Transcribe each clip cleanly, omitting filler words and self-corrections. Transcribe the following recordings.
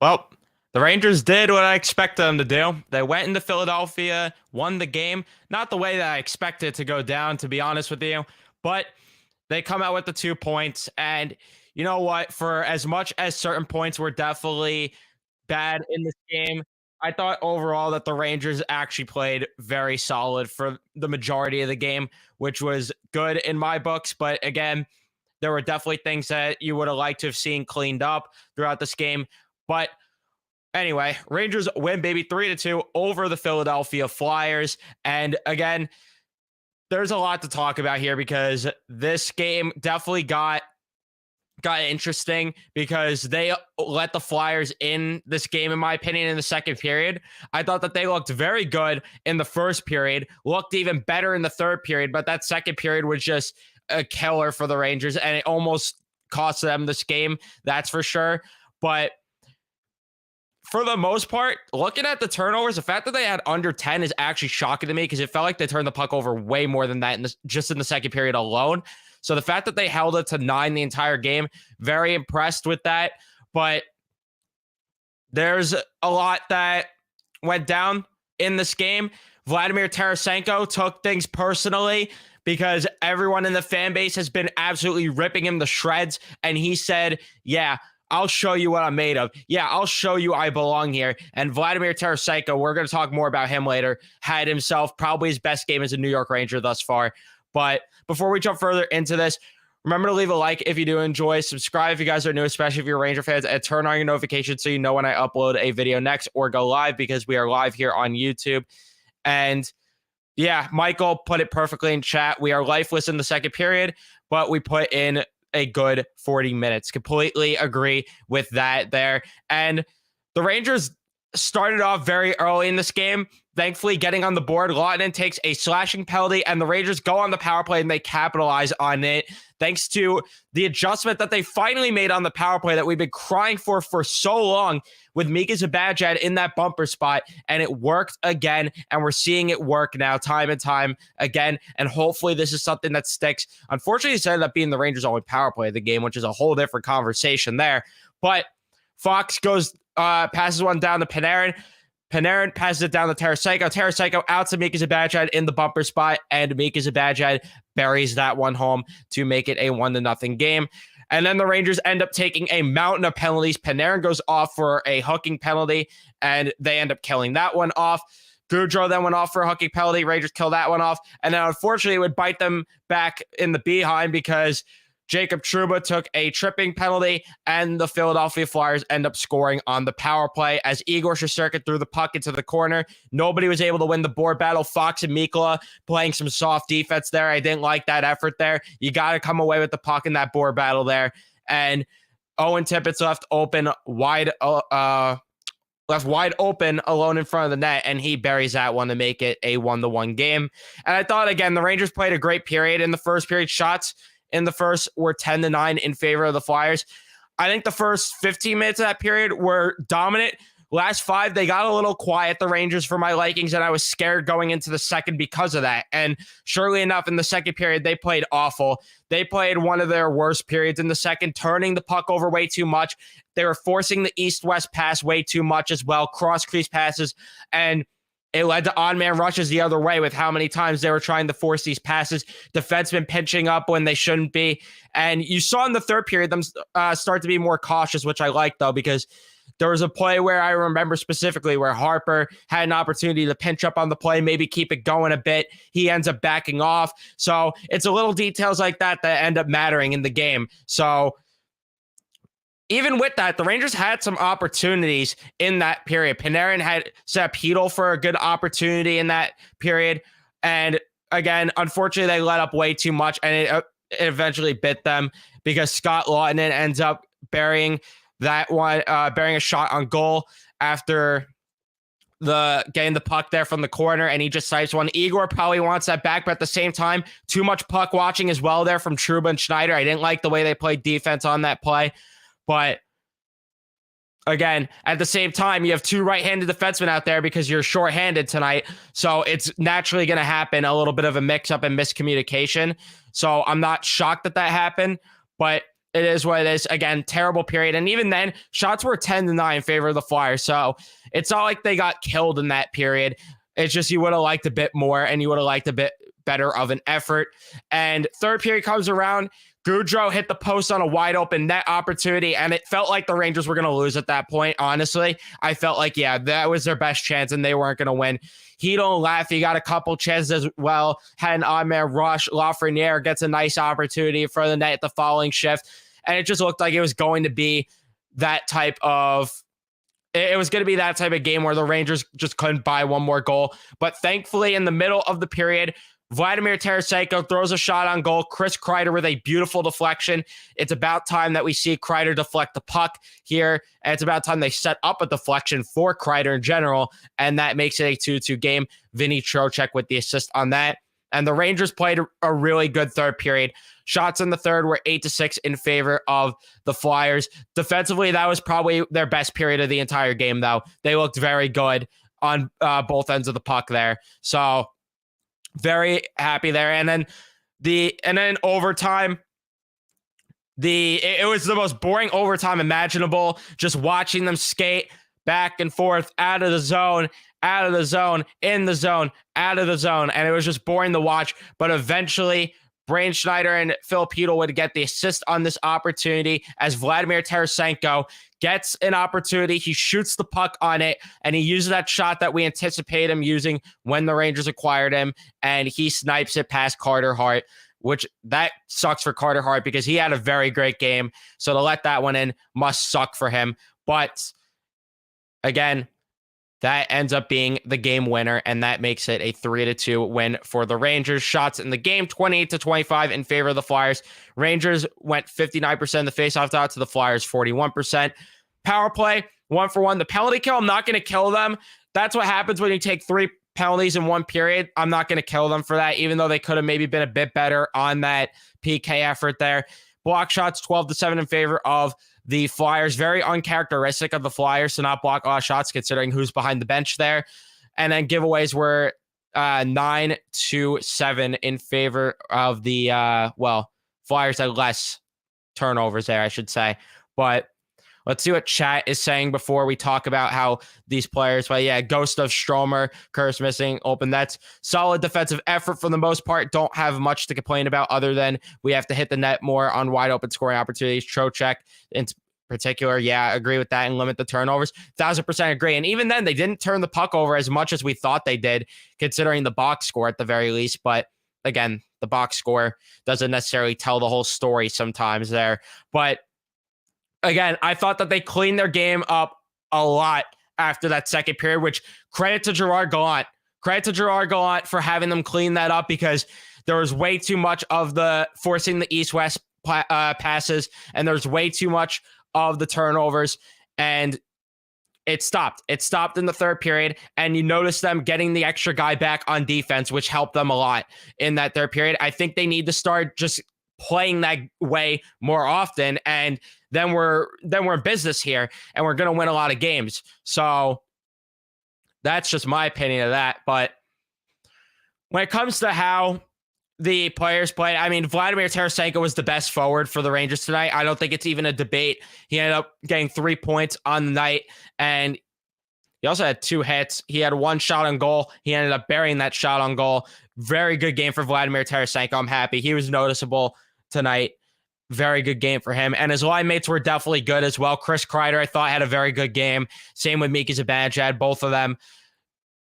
Well, the Rangers did what I expected them to do. They went into Philadelphia, won the game. Not the way that I expected it to go down, to be honest with you, but they come out with the 2 points. And you know what? For as much as certain points were definitely bad in this game, I thought overall that the Rangers actually played very solid for the majority of the game, which was good in my books. But again, there were definitely things that you would have liked to have seen cleaned up throughout this game. But anyway, Rangers win, baby, 3-2 over the Philadelphia Flyers. And again, there's a lot to talk about here because this game definitely got interesting because they let the Flyers in this game, in my opinion, in the second period. I thought that they looked very good in the first period, looked even better in the third period, but that second period was just a killer for the Rangers, and it almost cost them this game, that's for sure. But for the most part, looking at the turnovers, the fact that they had under 10 is actually shocking to me because it felt like they turned the puck over way more than that just in the second period alone. So the fact that they held it to 9 the entire game, very impressed with that. But there's a lot that went down in this game. Vladimir Tarasenko took things personally because everyone in the fan base has been absolutely ripping him to shreds. And he said, yeah, I'll show you what I'm made of. Yeah, I'll show you I belong here. And Vladimir Tarasenko, we're going to talk more about him later, had himself probably his best game as a New York Ranger thus far. But before we jump further into this, remember to leave a like if you do enjoy. Subscribe if you guys are new, especially if you're Ranger fans, and turn on your notifications so you know when I upload a video next or go live because we are live here on YouTube. And yeah, Michael put it perfectly in chat. We are lifeless in the second period, but we put in a good 40 minutes. Completely agree with that there. And the Rangers started off very early in this game, thankfully getting on the board. Lawton takes a slashing penalty, and the Rangers go on the power play, and they capitalize on it thanks to the adjustment that they finally made on the power play that we've been crying for so long with Mika Zibanejad in that bumper spot, and it worked again, and we're seeing it work now time and time again, and hopefully this is something that sticks. Unfortunately, it ended up being the Rangers' only power play of the game, which is a whole different conversation there, but Fox passes one down to Panarin. Panarin passes it down to Tarasenko. Tarasenko out to Mika Zibanejad in the bumper spot, and Mika Zibanejad buries that one home to make it a 1-0 game. And then the Rangers end up taking a mountain of penalties. Panarin goes off for a hooking penalty, and they end up killing that one off. Goudreau then went off for a hooking penalty. Rangers kill that one off. And then unfortunately, it would bite them back in the behind because Jacob Trouba took a tripping penalty, and the Philadelphia Flyers end up scoring on the power play as Igor Shesterkin threw the puck into the corner. Nobody was able to win the board battle. Fox and Mikkola playing some soft defense there. I didn't like that effort there. You got to come away with the puck in that board battle there. And Owen Tippett's left wide open alone in front of the net, and he buries that one to make it a 1-1 game. And I thought, again, the Rangers played a great period in the first period. Shots in the first were 10-9 in favor of the Flyers. I think the first 15 minutes of that period were dominant. Last 5, they got a little quiet, the Rangers, for my likings, and I was scared going into the second because of that. And surely enough, in the second period, they played awful. They played one of their worst periods in the second, turning the puck over way too much. They were forcing the east-west pass way too much as well, cross-crease passes, and it led to on-man rushes the other way with how many times they were trying to force these passes. Defensemen pinching up when they shouldn't be. And you saw in the third period them start to be more cautious, which I like, though, because there was a play where I remember specifically where Harper had an opportunity to pinch up on the play, maybe keep it going a bit. He ends up backing off. So it's a little details like that that end up mattering in the game. So even with that, the Rangers had some opportunities in that period. Panarin had set up Hedl for a good opportunity in that period. And again, unfortunately, they let up way too much, and it eventually bit them because Scott Lawton ends up burying that one, burying a shot on goal after getting the puck there from the corner, and he just sights one. Igor probably wants that back, but at the same time, too much puck watching as well there from Trouba and Schneider. I didn't like the way they played defense on that play. But again, at the same time, you have 2 right-handed defensemen out there because you're shorthanded tonight. So it's naturally going to happen, a little bit of a mix-up and miscommunication. So I'm not shocked that happened. But It is what it is. Again, terrible period. And even then, shots were 10-9 in favor of the Flyers. So it's not like they got killed in that period. It's just you would have liked a bit more and you would have liked a bit better of an effort. And third period comes around. Gaudreau hit the post on a wide open net opportunity, and it felt like the Rangers were going to lose at that point. Honestly, I felt like, yeah, that was their best chance and they weren't going to win. He don't laugh. He got a couple chances as well. Had an on-man rush. Lafreniere gets a nice opportunity for the net at the following shift. And it just looked like it was going to be that type of it was going to be that type of game where the Rangers just couldn't buy one more goal. But thankfully, in the middle of the period, Vladimir Tarasenko throws a shot on goal. Chris Kreider with a beautiful deflection. It's about time that we see Kreider deflect the puck here. And it's about time they set up a deflection for Kreider in general. And that makes it a 2-2 game. Vinny Trocheck with the assist on that. And the Rangers played a really good third period. Shots in the third were 8-6 in favor of the Flyers. Defensively, that was probably their best period of the entire game, though. They looked very good on both ends of the puck there. So very happy there. And then overtime, it was the most boring overtime imaginable. Just watching them skate back and forth out of the zone, in the zone, out of the zone. And it was just boring to watch. But eventually, Brain Schneider and Phil Petel would get the assist on this opportunity as Vladimir Tarasenko gets an opportunity. He shoots the puck on it, and he uses that shot that we anticipate him using when the Rangers acquired him, and he snipes it past Carter Hart, which that sucks for Carter Hart because he had a very great game. So to let that one in must suck for him. But again, that ends up being the game winner, and that makes it a 3-2 win for the Rangers. Shots in the game, 28-25 in favor of the Flyers. Rangers went 59% of the faceoff dot to the Flyers, 41%. Power play, 1-for-1. The penalty kill, I'm not going to kill them. That's what happens when you take 3 penalties in one period. I'm not going to kill them for that, even though they could have maybe been a bit better on that PK effort there. Block shots, 12-7 in favor of the Flyers. Very uncharacteristic of the Flyers to not block a lot of shots considering who's behind the bench there. And then giveaways were 9-7 in favor of the, Flyers had less turnovers there, I should say. But let's see what chat is saying before we talk about how these players, Ghost of Stromer, curse missing, open nets. Solid defensive effort for the most part. Don't have much to complain about other than we have to hit the net more on wide open scoring opportunities. Trocheck in particular, agree with that and limit the turnovers. 1,000% agree. And even then, they didn't turn the puck over as much as we thought they did, considering the box score at the very least. But again, the box score doesn't necessarily tell the whole story sometimes there. But again, I thought that they cleaned their game up a lot after that second period, which credit to Gerard Gallant. Credit to Gerard Gallant for having them clean that up because there was way too much of the forcing the east-west passes, and there's way too much of the turnovers, and it stopped. It stopped in the third period, and you notice them getting the extra guy back on defense, which helped them a lot in that third period. I think they need to start just playing that way more often, and then we're in business here, and we're going to win a lot of games. So that's just my opinion of that. But when it comes to how the players played, I mean, Vladimir Tarasenko was the best forward for the Rangers tonight. I don't think it's even a debate. He ended up getting 3 points on the night, and he also had 2 hits. He had 1 shot on goal. He ended up burying that shot on goal. Very good game for Vladimir Tarasenko. I'm happy. He was noticeable tonight. Very good game for him. And his line mates were definitely good as well. Chris Kreider, I thought, had a very good game. Same with Mika Zibanejad. Both of them,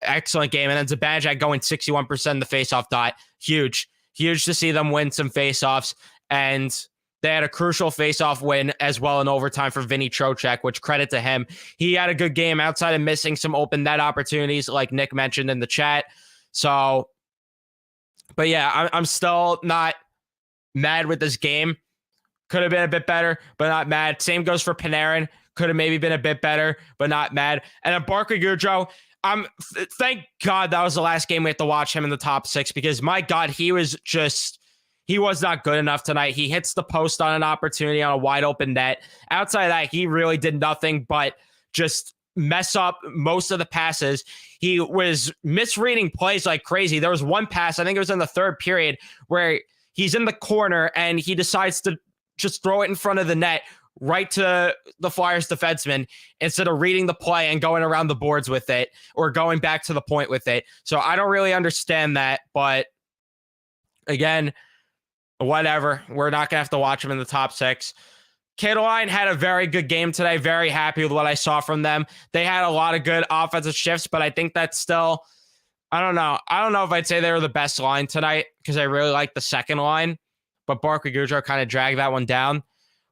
excellent game. And then Zibanejad going 61% in the faceoff dot. Huge. Huge to see them win some faceoffs. And they had a crucial faceoff win as well in overtime for Vinny Trocheck, which credit to him. He had a good game outside of missing some open net opportunities like Nick mentioned in the chat. So, but yeah, I'm still not mad with this game. Could have been a bit better, but not mad. Same goes for Panarin. Could have maybe been a bit better, but not mad. And then Barclay Goodrow, thank God that was the last game we had to watch him in the top 6 because, my God, he was not good enough tonight. He hits the post on an opportunity on a wide open net. Outside of that, he really did nothing but just mess up most of the passes. He was misreading plays like crazy. There was 1 pass, I think it was in the third period, where he's in the corner and he decides to just throw it in front of the net right to the Flyers defenseman instead of reading the play and going around the boards with it or going back to the point with it. So I don't really understand that, but again, whatever. We're not going to have to watch them in the top 6. Kataline had a very good game today. Very happy with what I saw from them. They had a lot of good offensive shifts, but I think that's still, I don't know. I don't know if I'd say they were the best line tonight because I really like the second line, but Barclay Goodrow kind of dragged that one down.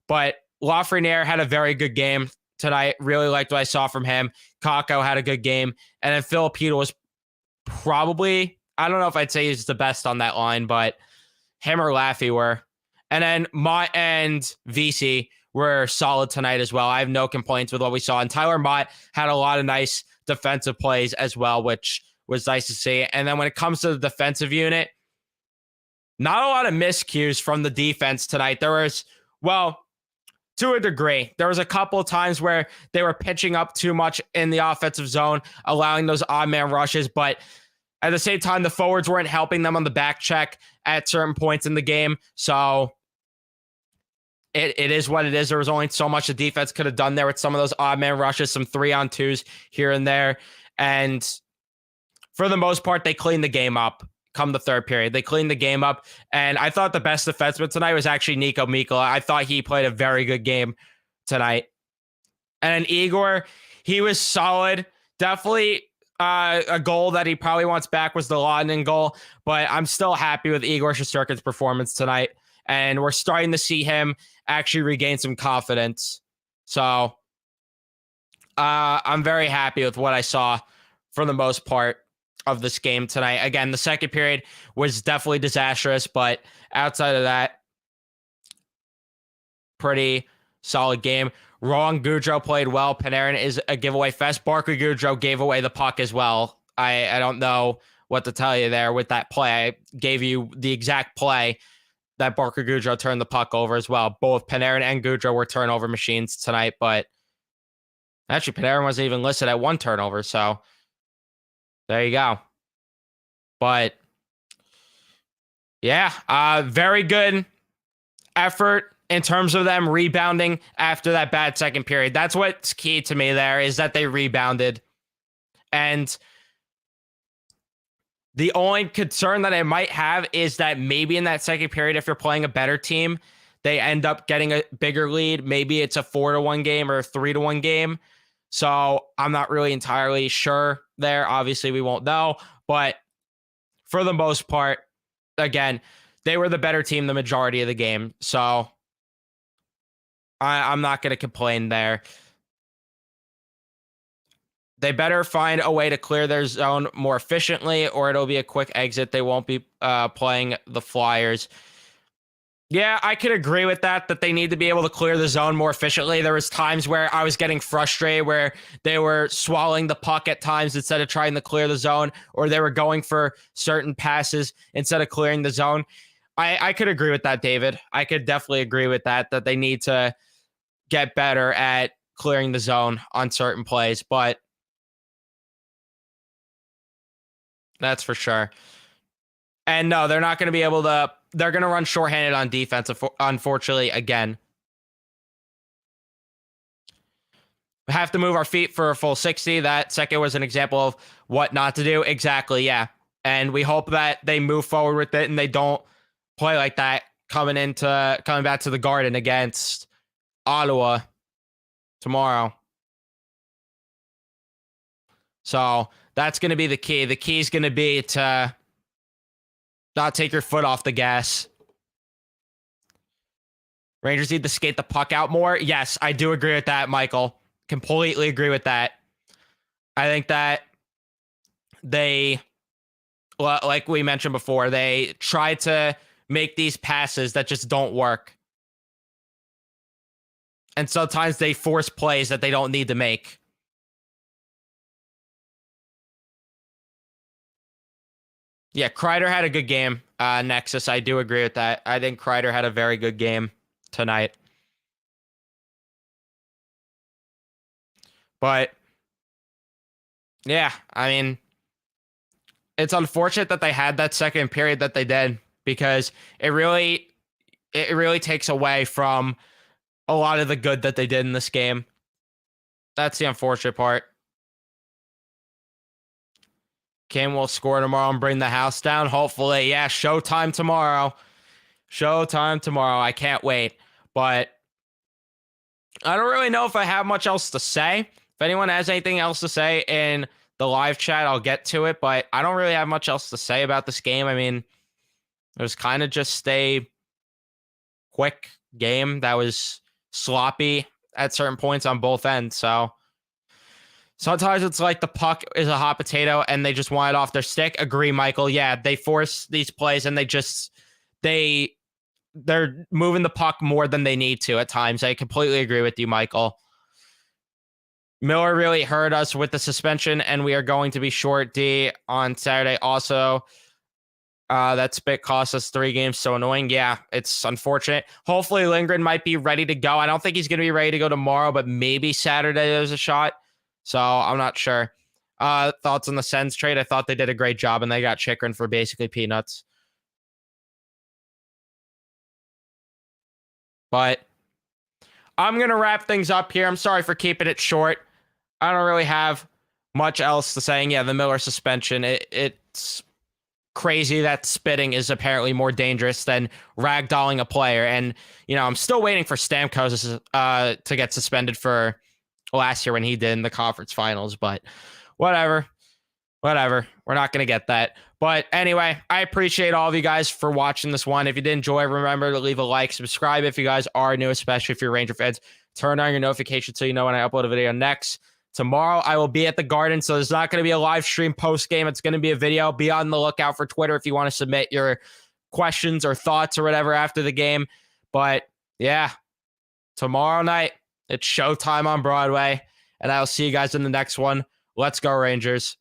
But Lafreniere had a very good game tonight. Really liked what I saw from him. Kakko had a good game. And then Filipino was probably, I don't know if I'd say he's the best on that line, but him or Laffy were. And then Mott and VC were solid tonight as well. I have no complaints with what we saw. And Tyler Mott had a lot of nice defensive plays as well, which was nice to see. And then when it comes to the defensive unit, not a lot of miscues from the defense tonight. There was, well, to a degree, there was a couple of times where they were pitching up too much in the offensive zone, allowing those odd man rushes. But at the same time, the forwards weren't helping them on the back check at certain points in the game. So it is what it is. There was only so much the defense could have done there with some of those odd man rushes, some 3-on-2s here and there. And for the most part, they cleaned the game up come the third period. They cleaned the game up. And I thought the best defenseman tonight was actually Nico Mikkola. I thought he played a very good game tonight. And then Igor, he was solid. Definitely a goal that he probably wants back was the London goal. But I'm still happy with Igor Shesterkin's performance tonight. And we're starting to see him actually regain some confidence. So I'm very happy with what I saw for the most part of this game tonight. Again, the second period was definitely disastrous, but outside of that, pretty solid game. Rowan Goudreau played well. Panarin is a giveaway fest. Barclay Goudreau gave away the puck as well. I don't know what to tell you there with that play. I gave you the exact play that Barclay Goudreau turned the puck over as well. Both Panarin and Goudreau were turnover machines tonight, but actually Panarin wasn't even listed at one turnover, so there you go. But yeah, very good effort in terms of them rebounding after that bad second period. That's what's key to me there, is that they rebounded. And the only concern that I might have is that maybe in that second period, if you're playing a better team, they end up getting a bigger lead. Maybe it's a 4-1 game or a 3-1 game. So I'm not really entirely sure there. Obviously, we won't know. But for the most part, again, they were the better team the majority of the game. So I'm not going to complain there. They better find a way to clear their zone more efficiently, or it'll be a quick exit. They won't be playing the Flyers. Yeah, I could agree with that they need to be able to clear the zone more efficiently. There was times where I was getting frustrated where they were swallowing the puck at times instead of trying to clear the zone, or they were going for certain passes instead of clearing the zone. I could agree with that, David. I could definitely agree with that they need to get better at clearing the zone on certain plays, but that's for sure. And no, they're not going to be able to. They're going to run shorthanded on defense, unfortunately, again. We have to move our feet for a full 60. That second was an example of what not to do. Exactly, yeah. And we hope that they move forward with it and they don't play like that coming back to the Garden against Ottawa tomorrow. So that's going to be the key. The key is going to be to not take your foot off the gas. Rangers need to skate the puck out more. Yes, I do agree with that, Michael. Completely agree with that. I think that they, like we mentioned before, they try to make these passes that just don't work. And sometimes they force plays that they don't need to make. Yeah, Kreider had a good game, Nexus. I do agree with that. I think Kreider had a very good game tonight. But, yeah, I mean, it's unfortunate that they had that second period that they did, because it really, it really takes away from a lot of the good that they did in this game. That's the unfortunate part. Kim will score tomorrow and bring the house down. Hopefully, yeah, showtime tomorrow. Showtime tomorrow. I can't wait. But I don't really know if I have much else to say. If anyone has anything else to say in the live chat, I'll get to it. But I don't really have much else to say about this game. I mean, it was kind of just a quick game that was sloppy at certain points on both ends. So sometimes it's like the puck is a hot potato and they just want it off their stick. Agree, Michael. Yeah, they force these plays and they're moving the puck more than they need to at times. I completely agree with you, Michael. Miller really hurt us with the suspension, and we are going to be short D on Saturday also. That spit cost us 3 games. So annoying. Yeah, it's unfortunate. Hopefully Lindgren might be ready to go. I don't think he's going to be ready to go tomorrow, but maybe Saturday there's a shot. So I'm not sure. Thoughts on the Sens trade? I thought they did a great job, and they got Chikrin for basically peanuts. But I'm going to wrap things up here. I'm sorry for keeping it short. I don't really have much else to say. Yeah, the Miller suspension, it's crazy that spitting is apparently more dangerous than ragdolling a player. And, I'm still waiting for Stamkos to get suspended for last year when he did in the conference finals. But whatever. We're not going to get that. But anyway, I appreciate all of you guys for watching this one. If you did enjoy, remember to leave a like, subscribe if you guys are new, especially if you're Ranger fans. Turn on your notifications so you know when I upload a video next. Tomorrow, I will be at the Garden, so there's not going to be a live stream post-game. It's going to be a video. Be on the lookout for Twitter if you want to submit your questions or thoughts or whatever after the game. But, yeah, tomorrow night, it's showtime on Broadway, and I'll see you guys in the next one. Let's go, Rangers.